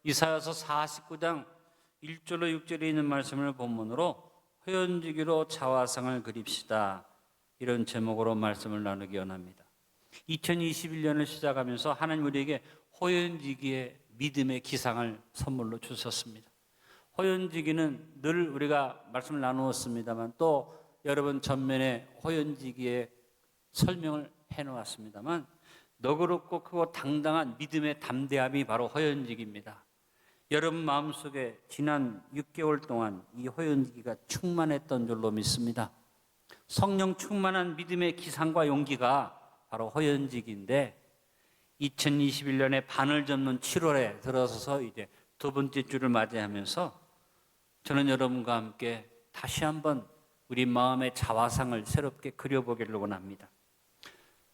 이사야서 49장 1절로 6절에 있는 말씀을 본문으로 호연지기로 자화상을 그립시다, 이런 제목으로 말씀을 나누기 원합니다. 2021년을 시작하면서 하나님 우리에게 호연지기의 믿음의 기상을 선물로 주셨습니다. 호연지기는 늘 우리가 말씀을 나누었습니다만, 또 여러분 전면에 호연지기의 설명을 해놓았습니다만, 너그럽고 크고 당당한 믿음의 담대함이 바로 호연지기입니다. 여러분 마음속에 지난 6개월 동안 이 호연지기가 충만했던 줄로 믿습니다. 성령 충만한 믿음의 기상과 용기가 바로 호연지기인데, 2021년에 반을 접는 7월에 들어서서 이제 두 번째 주를 맞이하면서 저는 여러분과 함께 다시 한번 우리 마음의 자화상을 새롭게 그려보기를 원합니다.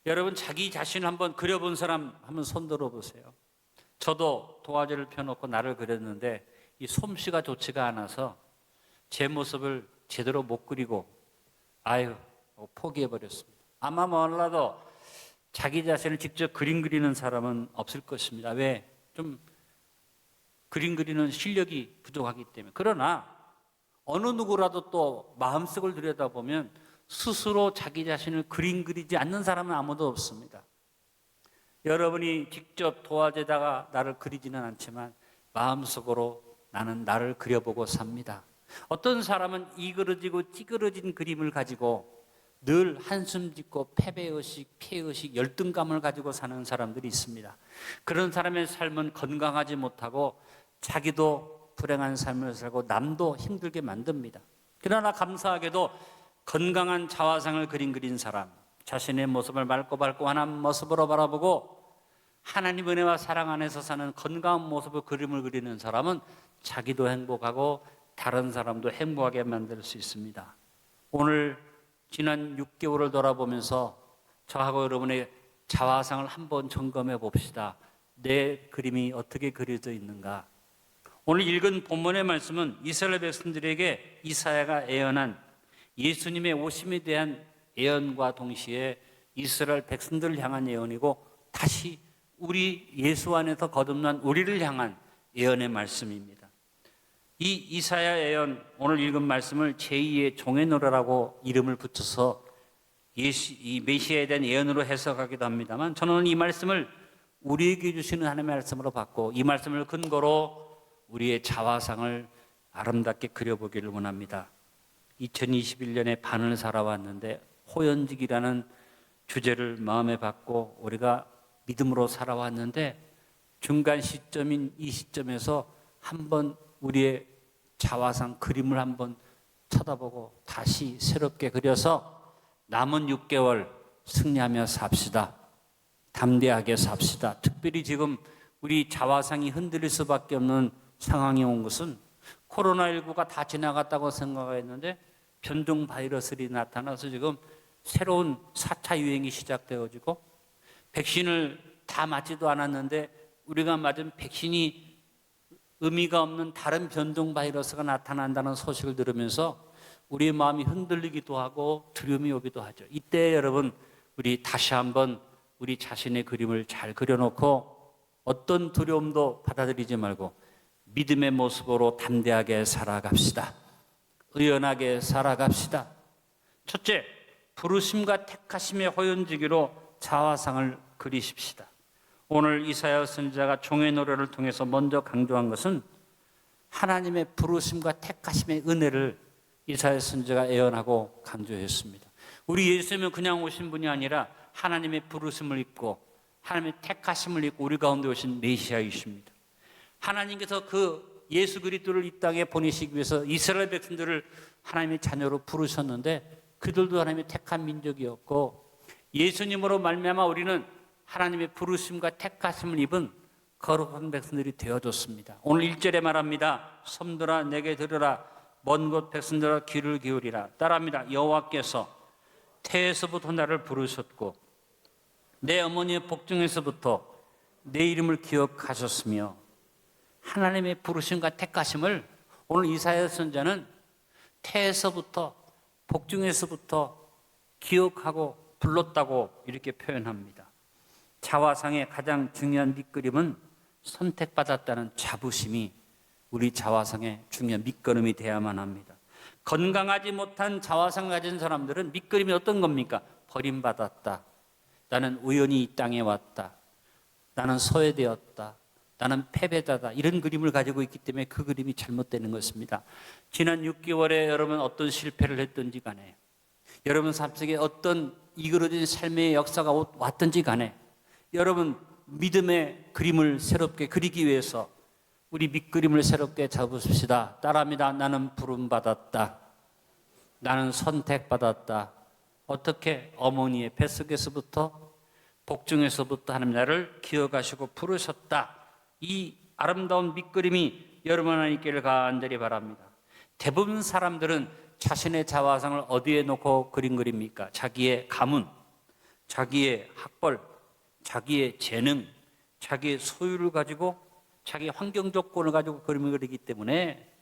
여러분 자기 자신을 한번 그려본 사람 한번 손 들어보세요. 저도 도화지를 펴놓고 나를 그렸는데 이 솜씨가 좋지가 않아서 제 모습을 제대로 못 그리고 포기해버렸습니다. 아마 몰라도 자기 자신을 직접 그림 그리는 사람은 없을 것입니다. 왜? 좀 그림 그리는 실력이 부족하기 때문에. 그러나 어느 누구라도 또 마음속을 들여다보면 스스로 자기 자신을 그림 그리지 않는 사람은 아무도 없습니다. 여러분이 직접 도화지에다가 나를 그리지는 않지만 마음속으로 나는 나를 그려보고 삽니다. 어떤 사람은 이그러지고 찌그러진 그림을 가지고 늘 한숨 짓고 패배의식, 피해의식, 열등감을 가지고 사는 사람들이 있습니다. 그런 사람의 삶은 건강하지 못하고 자기도 불행한 삶을 살고 남도 힘들게 만듭니다. 그러나 감사하게도 건강한 자화상을 그린 사람, 자신의 모습을 맑고 환한 모습으로 바라보고 하나님 은혜와 사랑 안에서 사는 건강한 모습의 그림을 그리는 사람은 자기도 행복하고 다른 사람도 행복하게 만들 수 있습니다. 오늘 지난 6개월을 돌아보면서 저하고 여러분의 자화상을 한번 점검해 봅시다. 내 그림이 어떻게 그려져 있는가? 오늘 읽은 본문의 말씀은 이스라엘 백성들에게 이사야가 예언한 예수님의 오심에 대한 예언과 동시에 이스라엘 백성들을 향한 예언이고, 다시 우리 예수 안에서 거듭난 우리를 향한 예언의 말씀입니다. 이 이사야 예언, 오늘 읽은 말씀을 제2의 종의 노래라고 이름을 붙여서 이 메시아에 대한 예언으로 해석하기도 합니다만, 저는 이 말씀을 우리에게 주시는 하나님의 말씀으로 받고 이 말씀을 근거로 우리의 자화상을 아름답게 그려보기를 원합니다. 2021년에 반을 살아왔는데 호연지기라는 주제를 마음에 받고 우리가 믿음으로 살아왔는데, 중간 시점인 이 시점에서 한번 우리의 자화상 그림을 한번 쳐다보고 다시 새롭게 그려서 남은 6개월 승리하며 삽시다. 담대하게 삽시다. 특별히 지금 우리 자화상이 흔들릴 수밖에 없는 상황이 온 것은 코로나19가 다 지나갔다고 생각했는데 변종 바이러스들이 나타나서 지금 새로운 4차 유행이 시작되어지고, 백신을 다 맞지도 않았는데 우리가 맞은 백신이 의미가 없는 다른 변종 바이러스가 나타난다는 소식을 들으면서 우리의 마음이 흔들리기도 하고 두려움이 오기도 하죠. 이때 여러분, 우리 다시 한번 우리 자신의 그림을 잘 그려놓고 어떤 두려움도 받아들이지 말고 믿음의 모습으로 담대하게 살아갑시다. 의연하게 살아갑시다. 첫째, 부르심과 택하심의 호연지기로 자화상을 그리십시다. 오늘 이사야 선지자가 종의 노래를 통해서 먼저 강조한 것은 하나님의 부르심과 택하심의 은혜를 이사야 선지자가 예언하고 강조했습니다. 우리 예수님은 그냥 오신 분이 아니라 하나님의 부르심을 입고 하나님의 택하심을 입고 우리 가운데 오신 메시아이십니다. 하나님께서 그 예수 그리스도를 이 땅에 보내시기 위해서 이스라엘 백성들을 하나님의 자녀로 부르셨는데, 그들도 하나님의 택한 민족이었고, 예수님으로 말미암아 우리는 하나님의 부르심과 택하심을 입은 거룩한 백성들이 되어졌습니다. 오늘 1절에 말합니다. 섬들아 내게 들으라, 먼 곳 백성들아 귀를 기울이라. 따라합니다. 여호와께서 태에서부터 나를 부르셨고 내 어머니의 복중에서부터 내 이름을 기억하셨으며, 하나님의 부르심과 택하심을 오늘 이사야 선지자는 태에서부터 복중에서부터 기억하고 불렀다고 이렇게 표현합니다. 자화상의 가장 중요한 밑그림은 선택받았다는 자부심이 우리 자화상의 중요한 밑거름이 되어야만 합니다. 건강하지 못한 자화상 가진 사람들은 밑그림이 어떤 겁니까? 버림받았다. 나는 우연히 이 땅에 왔다. 나는 소외되었다. 나는 패배자다. 이런 그림을 가지고 있기 때문에 그 그림이 잘못되는 것입니다. 지난 6개월에 여러분 어떤 실패를 했든지 간에, 여러분 삶 속에 어떤 이그러진 삶의 역사가 왔든지 간에, 여러분 믿음의 그림을 새롭게 그리기 위해서 우리 밑그림을 새롭게 잡으십시다. 따라합니다. 나는 부름받았다. 나는 선택받았다. 어떻게? 어머니의 뱃속에서부터, 복중에서부터 하나님 나를 기억하시고 부르셨다. 이 아름다운 밑그림이 여러분 안에 있기를 간절히 바랍니다. 대부분 사람들은 자신의 자화상을 어디에 놓고 그립니까? 자기의 가문, 자기의 학벌, 자기의 재능, 자기의 소유를 가지고, 자기 환경 조건을 가지고 그림을 그리기 때문에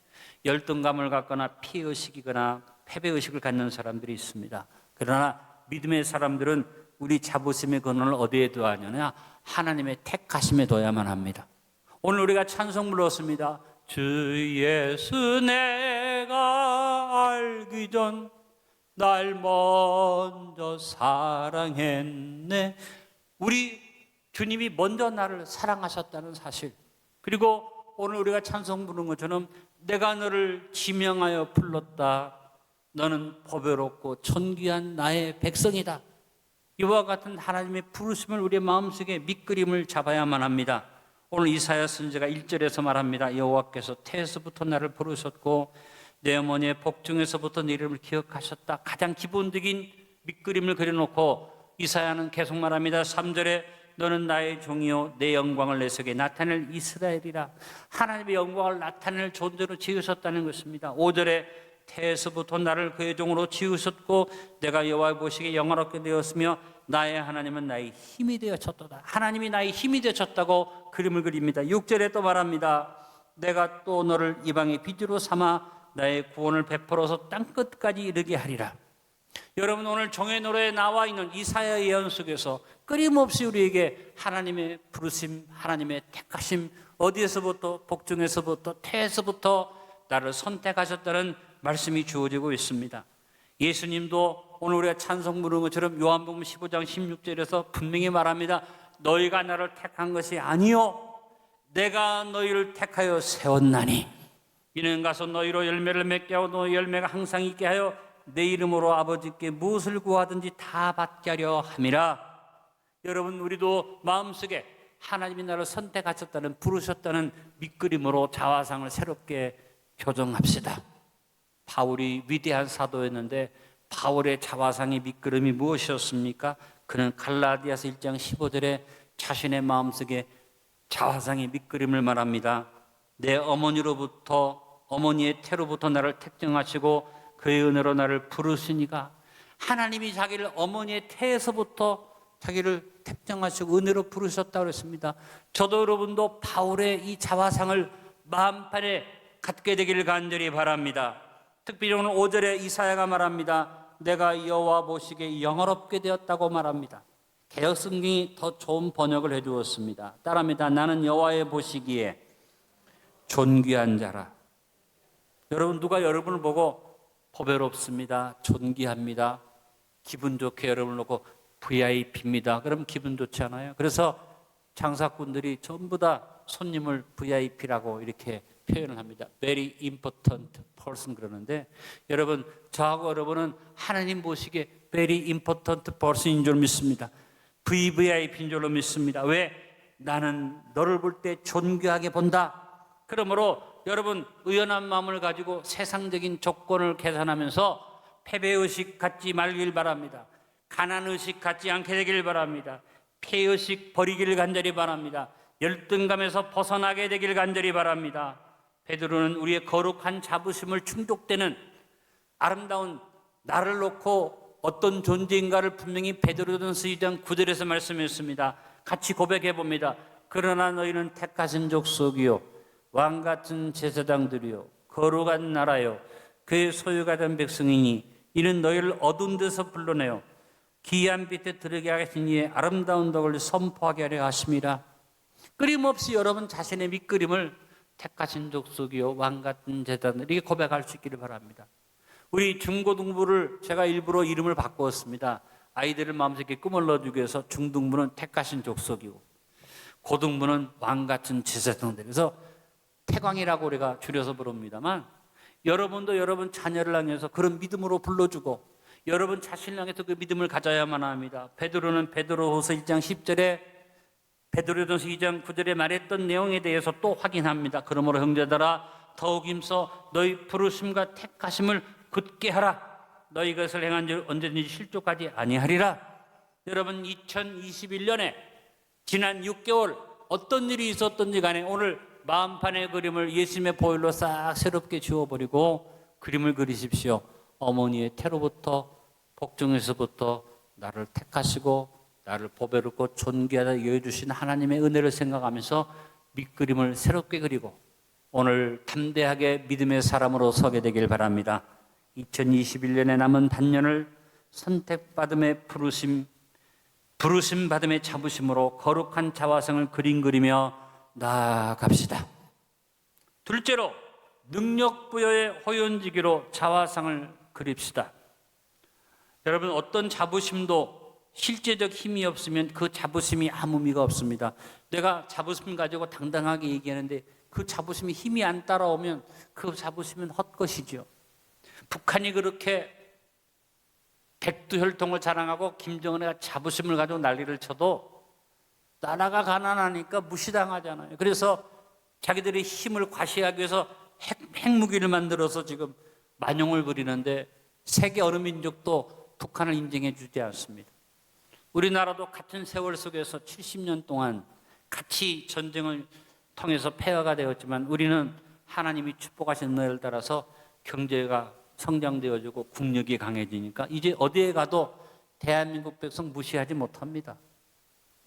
열등감을 갖거나 피해의식이거나 패배의식을 갖는 사람들이 있습니다. 그러나 믿음의 사람들은 우리 자부심의 근원을 어디에 두어야하느냐? 하나님의 택하심에 둬야만 합니다. 오늘 우리가 찬송 불렀습니다. 주 예수 내가 알기 전 날 먼저 사랑했네. 우리 주님이 먼저 나를 사랑하셨다는 사실, 그리고 오늘 우리가 찬송 부르는 것처럼 내가 너를 지명하여 불렀다. 너는 보배롭고 존귀한 나의 백성이다. 이와 같은 하나님의 부르심을 우리의 마음속에 밑그림을 잡아야만 합니다. 오늘 이사야 선지자가 1절에서 말합니다. 여호와께서 태에서부터 나를 부르셨고 내 어머니의 복중에서부터 내 이름을 기억하셨다. 가장 기본적인 밑그림을 그려놓고 이사야는 계속 말합니다. 3절에 너는 나의 종이요 내 영광을 내 속에 나타낼 이스라엘이라. 하나님의 영광을 나타낼 존재로 지으셨다는 것입니다. 5절에 태에서부터 나를 그의 종으로 지으셨고 내가 여호와의 보시기에 영화롭게 되었으며 나의 하나님은 나의 힘이 되어졌도다. 하나님이 나의 힘이 되어졌다고 그림을 그립니다. 6절에 또 말합니다. 내가 또 너를 이방의 빚으로 삼아 나의 구원을 베풀어서 땅끝까지 이르게 하리라. 여러분 오늘 종의 노래에 나와 있는 이사야 예언 속에서 끊임없이 우리에게 하나님의 부르심, 하나님의 택하심, 어디에서부터? 복중에서부터, 태에서부터 나를 선택하셨다는 말씀이 주어지고 있습니다. 예수님도 오늘 우리가 찬송 부르는 것처럼 요한복음 15장 16절에서 분명히 말합니다. 너희가 나를 택한 것이 아니요 내가 너희를 택하여 세웠나니 이는 가서 너희로 열매를 맺게 하고 너희 열매가 항상 있게 하여 내 이름으로 아버지께 무엇을 구하든지 다 받게 하려 함이라. 여러분 우리도 마음속에 하나님이 나를 선택하셨다는, 부르셨다는 밑그림으로 자화상을 새롭게 교정합시다. 바울이 위대한 사도였는데 바울의 자화상의 밑그림이 무엇이었습니까? 그는 갈라디아서 1장 15절에 자신의 마음속에 자화상의 밑그림을 말합니다. 내 어머니의 태로부터 나를 택정하시고 그의 은혜로 나를 부르시니가. 하나님이 자기를 어머니의 태에서부터 자기를 택정하시고 은혜로 부르셨다고 했습니다. 저도 여러분도 바울의 이 자화상을 마음판에 갖게 되기를 간절히 바랍니다. 특별히 오늘 5절에 이사야가 말합니다. 내가 여호와 보시기에 영화롭게 되었다고 말합니다. 개역성경이 더 좋은 번역을 해주었습니다. 따라합니다. 나는 여호와의 보시기에 존귀한 자라. 여러분 누가 여러분을 보고 보배롭습니다, 존귀합니다, 기분 좋게 여러분을 놓고 VIP입니다. 그럼 기분 좋지 않아요? 그래서 장사꾼들이 전부 다 손님을 VIP라고 이렇게 표현을 합니다. Very important person 그러는데 여러분 저하고 여러분은 하나님 보시기에 Very important person인 줄 믿습니다. VVIP인 줄로 믿습니다. 왜? 나는 너를 볼 때 존귀하게 본다. 그러므로 여러분 의연한 마음을 가지고 세상적인 조건을 계산하면서 패배의식 갖지 말길 바랍니다. 가난의식 갖지 않게 되길 바랍니다. 패의식 버리기를 간절히 바랍니다. 열등감에서 벗어나게 되길 간절히 바랍니다. 베드로는 우리의 거룩한 자부심을 충족되는 아름다운 나를 놓고 어떤 존재인가를 분명히 베드로전 2장 9절에서 말씀했습니다. 같이 고백해 봅니다. 그러나 너희는 택하신 족속이요 왕같은 제사장들이요 거룩한 나라요 그의 소유가 된 백성이니 이는 너희를 어두운 데서 불러내어 기이한 빛에 들어게 하신 이의 아름다운 덕을 선포하게 하려 하심이라. 끊임없이 여러분 자신의 밑그림을 택하신 족속이요 왕 같은 제자들 이렇게 고백할 수 있기를 바랍니다. 우리 중고등부를 제가 일부러 이름을 바꾸었습니다. 아이들을 마음속에 꿈을 넣어주기 위해서 중등부는 택하신 족속이고 고등부는 왕 같은 제자들. 그래서 태광이라고 우리가 줄여서 부릅니다만 여러분도 여러분 자녀를 향해서 그런 믿음으로 불러주고 여러분 자신을 향해서 그 믿음을 가져야만 합니다. 베드로는 베드로후서 1장 10절에 베드로전서 2장 9절에 말했던 내용에 대해서 또 확인합니다. 그러므로 형제들아 더욱 힘써 너희 부르심과 택하심을 굳게 하라. 너희 이것을 행한 줄 언제든지 실족하지 아니하리라. 여러분 2021년에 지난 6개월 어떤 일이 있었던지 간에 오늘 마음판의 그림을 예수님의 보혈로 싹 새롭게 지워버리고 그림을 그리십시오. 어머니의 태로부터 복중에서부터 나를 택하시고 나를 보배롭고 존귀하다 여겨주신 하나님의 은혜를 생각하면서 밑그림을 새롭게 그리고 오늘 담대하게 믿음의 사람으로 서게 되길 바랍니다. 2021년에 남은 단년을 선택받음의 부르심 받음의 자부심으로 거룩한 자화성을 그리며 나아갑시다. 둘째로 능력 부여의 호연지기로 자화상을 그립시다. 여러분 어떤 자부심도 실제적 힘이 없으면 그 자부심이 아무 의미가 없습니다. 내가 자부심 가지고 당당하게 얘기하는데 그 자부심이 힘이 안 따라오면 그 자부심은 헛것이죠. 북한이 그렇게 백두혈통을 자랑하고 김정은이가 자부심을 가지고 난리를 쳐도 나라가 가난하니까 무시당하잖아요. 그래서 자기들의 힘을 과시하기 위해서 핵무기를 만들어서 지금 만용을 부리는데 세계 어느 민족도 북한을 인정해 주지 않습니다. 우리나라도 같은 세월 속에서 70년 동안 같이 전쟁을 통해서 폐허가 되었지만 우리는 하나님이 축복하신 은혜를 따라서 경제가 성장되어지고 국력이 강해지니까 이제 어디에 가도 대한민국 백성 무시하지 못합니다.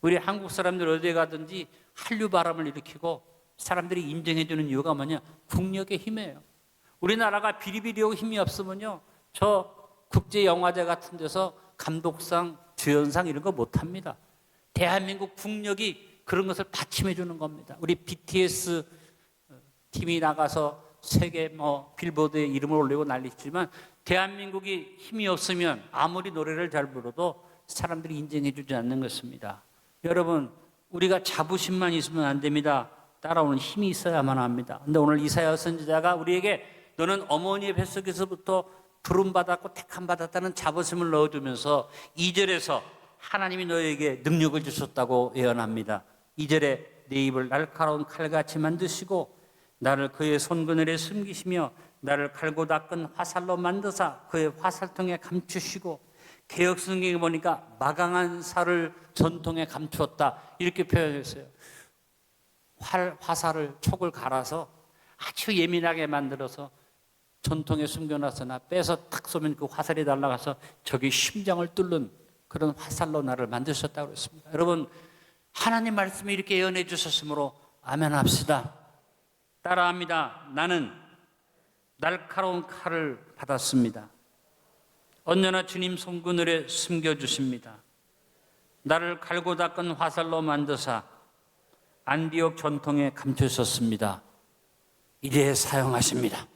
우리 한국 사람들 어디에 가든지 한류 바람을 일으키고 사람들이 인정해 주는 이유가 뭐냐? 국력의 힘이에요. 우리나라가 비리비리하고 힘이 없으면요 저 국제영화제 같은 데서 감독상, 주연상 이런 거 못합니다. 대한민국 국력이 그런 것을 받침해 주는 겁니다. 우리 BTS 팀이 나가서 세계 빌보드에 이름을 올리고 난리치지만 대한민국이 힘이 없으면 아무리 노래를 잘 불러도 사람들이 인정해 주지 않는 것입니다. 여러분 우리가 자부심만 있으면 안 됩니다. 따라오는 힘이 있어야만 합니다. 근데 오늘 이사야 선지자가 우리에게 너는 어머니의 뱃속에서부터 부름받았고 택함받았다는 자부심을 넣어주면서 2절에서 하나님이 너에게 능력을 주셨다고 예언합니다. 2절에 내 입을 날카로운 칼같이 만드시고 나를 그의 손그늘에 숨기시며 나를 칼고 닦은 화살로 만드사 그의 화살통에 감추시고 개역 성경에 보니까 마강한 살을 전통에 감추었다 이렇게 표현했어요. 화살을 촉을 갈아서 아주 예민하게 만들어서 전통에 숨겨놨으나 빼서 탁 쏘면 그 화살이 날아가서 저기 심장을 뚫는 그런 화살로 나를 만드셨다고 그랬습니다. 여러분 하나님 말씀이 이렇게 예언해 주셨으므로 아멘 합시다. 따라합니다. 나는 날카로운 칼을 받았습니다. 언제나 주님 손그늘에 숨겨주십니다. 나를 갈고 닦은 화살로 만드사 안디옥 전통에 감추셨습니다. 이제 사용하십니다.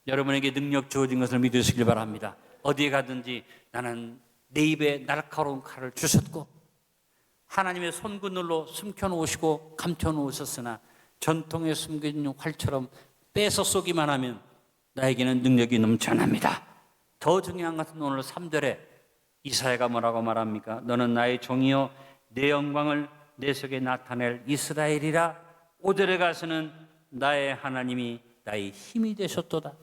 여러분에게 능력 주어진 것을 믿으시길 바랍니다. 어디에 가든지 나는 내 입에 날카로운 칼을 주셨고 하나님의 손그늘로 숨겨놓으시고 감춰놓으셨으나 전통에 숨겨진 활처럼 빼서 쏘기만 하면 나에게는 능력이 넘쳐납니다. 더 중요한 것은 오늘 3절에 이사야가 뭐라고 말합니까? 너는 나의 종이요 내 영광을 내 속에 나타낼 이스라엘이라. 5절에 가서는 나의 하나님이 나의 힘이 되셨도다.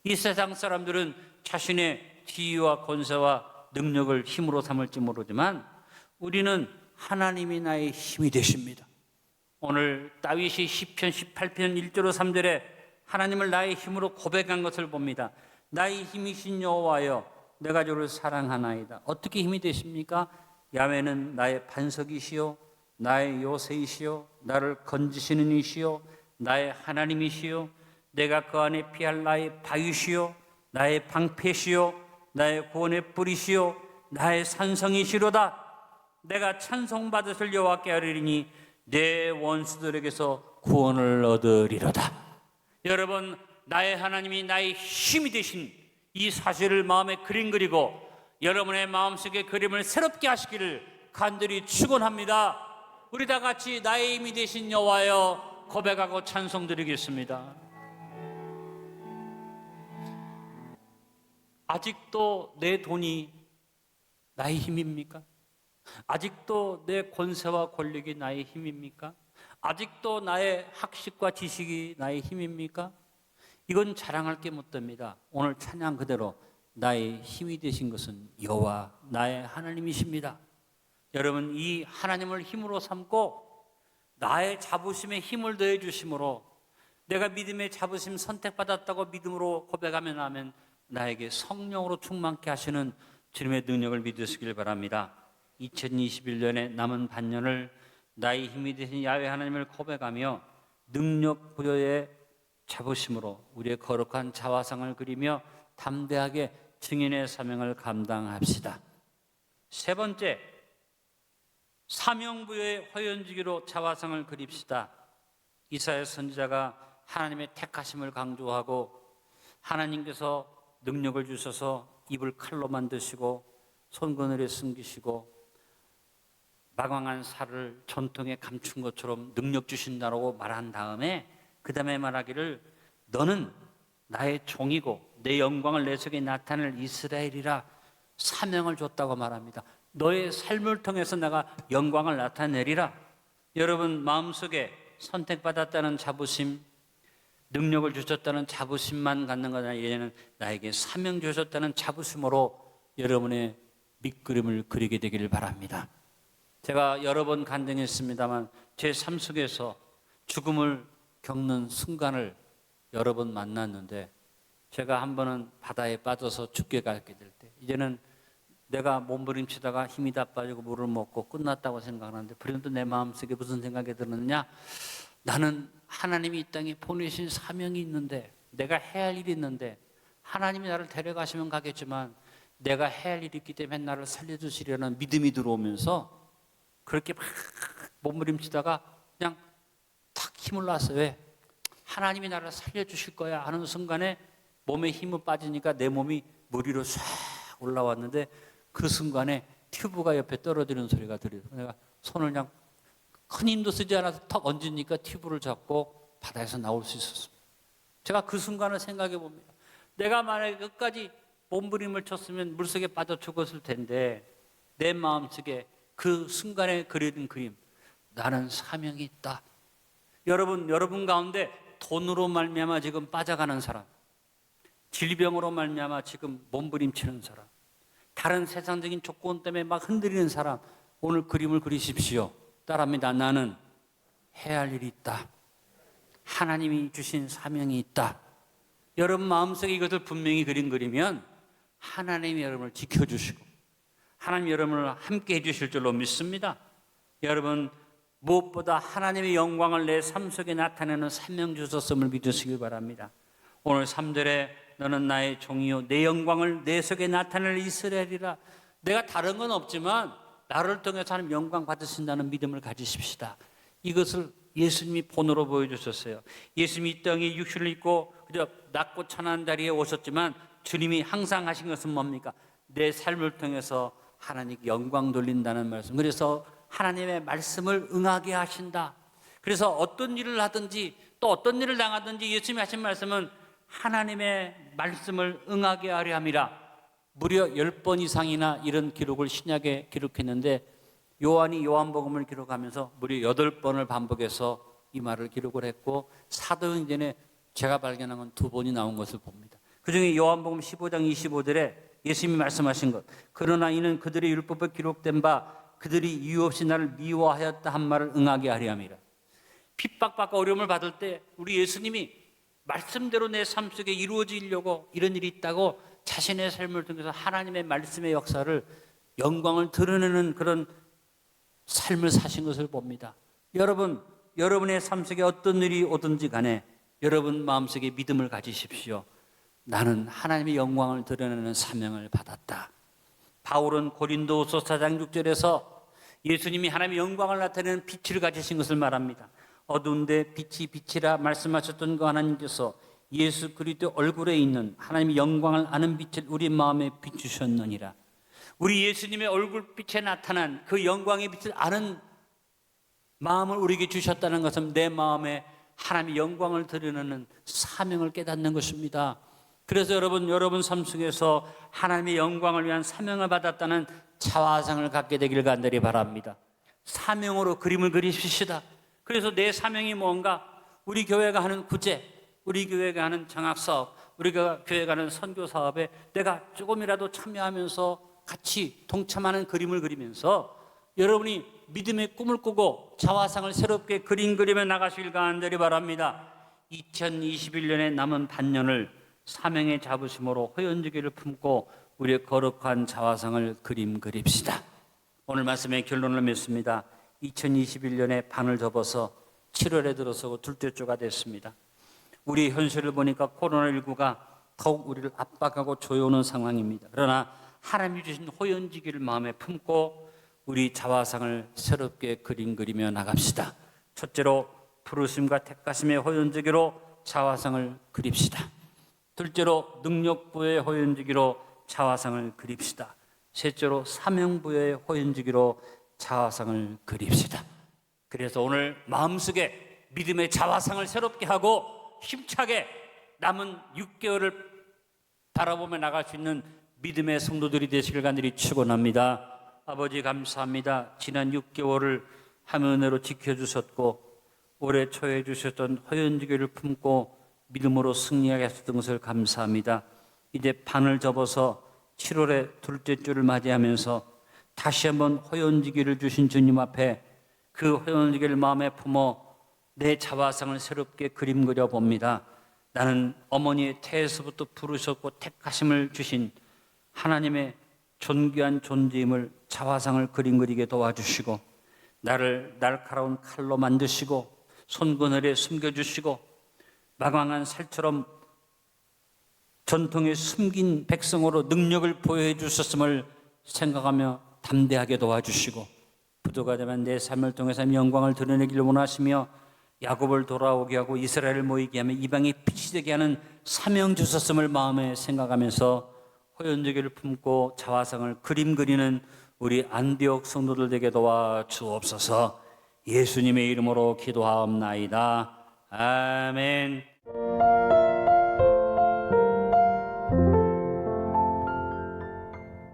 이 세상 사람들은 자신의 지위와 권세와 능력을 힘으로 삼을지 모르지만 우리는 하나님이 나의 힘이 되십니다. 오늘 다윗이 시편 18편 1절로 3절에 하나님을 나의 힘으로 고백한 것을 봅니다. 나의 힘이신 여호와여 내가 주를 사랑하나이다. 어떻게 힘이 되십니까? 야훼는 나의 반석이시요 나의 요새이시요 나를 건지시는 이시요 나의 하나님이시요 내가 그 안에 피할 나의 바위시요 나의 방패시요 나의 구원의 뿌리시요 나의 산성이시로다. 내가 찬송받으실 여호와께 아뢰리니 내 원수들에게서 구원을 얻으리로다. 여러분, 나의 하나님이 나의 힘이 되신 이 사실을 마음에 그림 그리고 여러분의 마음속에 그림을 새롭게 하시기를 간절히 축원합니다. 우리 다 같이 나의 힘이 되신 여호와여 고백하고 찬송드리겠습니다. 아직도 내 돈이 나의 힘입니까? 아직도 내 권세와 권력이 나의 힘입니까? 아직도 나의 학식과 지식이 나의 힘입니까? 이건 자랑할 게 못 됩니다. 오늘 찬양 그대로 나의 힘이 되신 것은 여호와 나의 하나님이십니다. 여러분, 이 하나님을 힘으로 삼고 나의 자부심에 힘을 더해 주심으로 내가 믿음의 자부심 선택받았다고 믿음으로 고백하면 하면 나에게 성령으로 충만케 하시는 주님의 능력을 믿으시길 바랍니다. 2021년의 남은 반년을 나의 힘이 되신 야훼 하나님을 고백하며 능력 부여의 자부심으로 우리의 거룩한 자화상을 그리며 담대하게 증인의 사명을 감당합시다. 세 번째, 사명부여의 화연지기로 자화상을 그립시다. 이사야 선지자가 하나님의 택하심을 강조하고 하나님께서 능력을 주셔서 입을 칼로 만드시고 손그늘에 숨기시고 마광한 살을 전통에 감춘 것처럼 능력 주신다고 말한 다음에 그 다음에 말하기를 너는 나의 종이고 내 영광을 내 속에 나타낼 이스라엘이라 사명을 줬다고 말합니다. 너의 삶을 통해서 내가 영광을 나타내리라. 여러분, 마음속에 선택받았다는 자부심, 능력을 주셨다는 자부심만 갖는 것이 아니라 이제는 나에게 사명 주셨다는 자부심으로 여러분의 밑그림을 그리게 되기를 바랍니다. 제가 여러 번 간증했습니다만 제 삶 속에서 죽음을 겪는 순간을 여러 번 만났는데 제가 한 번은 바다에 빠져서 죽게 가게 될 때 이제는 내가 몸부림치다가 힘이 다 빠지고 물을 먹고 끝났다고 생각하는데 그래도 내 마음속에 무슨 생각이 들었느냐, 나는 하나님이 이 땅에 보내신 사명이 있는데 내가 해야 할 일이 있는데 하나님이 나를 데려가시면 가겠지만 내가 해야 할 일이 있기 때문에 나를 살려주시려는 믿음이 들어오면서 그렇게 막 몸부림치다가 그냥 탁 힘을 놨어요. 왜? 하나님이 나를 살려주실 거야 하는 순간에 몸에 힘이 빠지니까 내 몸이 물 위로 쫙 올라왔는데 그 순간에 튜브가 옆에 떨어지는 소리가 들려요. 내가 손을 그냥 큰 힘도 쓰지 않아서 턱 얹으니까 튜브를 잡고 바다에서 나올 수 있었습니다. 제가 그 순간을 생각해 봅니다. 내가 만약에 끝까지 몸부림을 쳤으면 물속에 빠져 죽었을 텐데 내 마음속에 그 순간에 그려진 그림, 나는 사명이 있다. 여러분 가운데 돈으로 말미암아 지금 빠져가는 사람, 질병으로 말미암아 지금 몸부림치는 사람, 다른 세상적인 조건 때문에 막 흔들리는 사람, 오늘 그림을 그리십시오. 따라합니다. 나는 해야 할 일이 있다. 하나님이 주신 사명이 있다. 여러분 마음속에 이것을 분명히 그리면 하나님이 여러분을 지켜주시고 하나님이 여러분을 함께 해주실 줄로 믿습니다. 여러분 무엇보다 하나님의 영광을 내 삶 속에 나타내는 사명 주셨음을 믿으시길 바랍니다. 오늘 3절에 너는 나의 종이요 내 영광을 내 속에 나타낼 이스라엘이라. 내가 다른 건 없지만 나를 통해서 하나님 영광 받으신다는 믿음을 가지십시다. 이것을 예수님이 본으로 보여주셨어요. 예수님이 이 땅에 육신을 입고 그저 낮고 천한 자리에 오셨지만 주님이 항상 하신 것은 뭡니까? 내 삶을 통해서 하나님께 영광 돌린다는 말씀. 그래서 하나님의 말씀을 응하게 하신다. 그래서 어떤 일을 하든지 또 어떤 일을 당하든지 예수님이 하신 말씀은 하나님의 말씀을 응하게 하려 함이라. 무려 10번 이상이나 이런 기록을 신약에 기록했는데 요한이 요한복음을 기록하면서 무려 8번을 반복해서 이 말을 기록을 했고 사도행전에 제가 발견한 건 2번이 나온 것을 봅니다. 그중에 요한복음 15장 25절에 예수님이 말씀하신 것, 그러나 이는 그들의 율법에 기록된 바 그들이 이유 없이 나를 미워하였다 한 말을 응하게 하려 함이라. 핍박받고 어려움을 받을 때 우리 예수님이 말씀대로 내 삶 속에 이루어지려고 이런 일이 있다고 자신의 삶을 통해서 하나님의 말씀의 역사를 영광을 드러내는 그런 삶을 사신 것을 봅니다. 여러분의 삶 속에 어떤 일이 오든지 간에 여러분 마음속에 믿음을 가지십시오. 나는 하나님의 영광을 드러내는 사명을 받았다. 바울은 고린도후서 4장 6절에서 예수님이 하나님의 영광을 나타내는 빛을 가지신 것을 말합니다. 어두운데 빛이 빛이라 말씀하셨던 그 하나님께서 예수 그리스도 얼굴에 있는 하나님의 영광을 아는 빛을 우리 마음에 비추셨느니라. 우리 예수님의 얼굴빛에 나타난 그 영광의 빛을 아는 마음을 우리에게 주셨다는 것은 내 마음에 하나님의 영광을 드러내는 사명을 깨닫는 것입니다. 그래서 여러분 삶 속에서 하나님의 영광을 위한 사명을 받았다는 자화상을 갖게 되길 간절히 바랍니다. 사명으로 그림을 그리십시다. 그래서 내 사명이 뭔가? 우리 교회가 하는 구제, 우리 교회가 하는 장학사업, 우리가 교회가 하는 선교사업에 내가 조금이라도 참여하면서 같이 동참하는 그림을 그리면서 여러분이 믿음의 꿈을 꾸고 자화상을 새롭게 그리며 나가시길 간절히 바랍니다. 2021년의 남은 반년을 사명의 자부심으로 허연주기를 품고 우리의 거룩한 자화상을 그립시다. 오늘 말씀의 결론을 맺습니다. 2021년의 반을 접어서 7월에 들어서고 둘째 주가 됐습니다. 우리 현실을 보니까 코로나19가 더욱 우리를 압박하고 조여오는 상황입니다. 그러나 하나님이 주신 호연지기를 마음에 품고 우리 자화상을 새롭게 그리며 나갑시다. 첫째로 부르심과 택하심의 호연지기로 자화상을 그립시다. 둘째로 능력부의 호연지기로 자화상을 그립시다. 셋째로 사명부의 호연지기로 자화상을 그립시다. 그래서 오늘 마음속에 믿음의 자화상을 새롭게 하고 힘차게 남은 6개월을 바라보며 나갈 수 있는 믿음의 성도들이 되시길 간절히 축원합니다. 아버지 감사합니다. 지난 6개월을 하면으로 지켜주셨고 올해 초에 주셨던 허연지기를 품고 믿음으로 승리하게 하셨던 것을 감사합니다. 이제 반을 접어서 7월의 둘째 주를 맞이하면서 다시 한번 허연지기를 주신 주님 앞에 그 허연지기를 마음에 품어 내 자화상을 새롭게 그려 봅니다. 나는 어머니의 태에서부터 부르셨고 택하심을 주신 하나님의 존귀한 존재임을 자화상을 그리게 도와주시고 나를 날카로운 칼로 만드시고 손그늘에 숨겨주시고 마광한 살처럼 전통에 숨긴 백성으로 능력을 보여해 주셨음을 생각하며 담대하게 도와주시고 부도가 되면 내 삶을 통해서 영광을 드러내기를 원하시며 야곱을 돌아오게 하고 이스라엘을 모이게 하며 이방의 빛이 되게 하는 사명 주셨음을 마음에 생각하면서 호연지기를 품고 자화상을 그리는 우리 안디옥 성도들 되게 도와주옵소서. 예수님의 이름으로 기도하옵나이다. 아멘.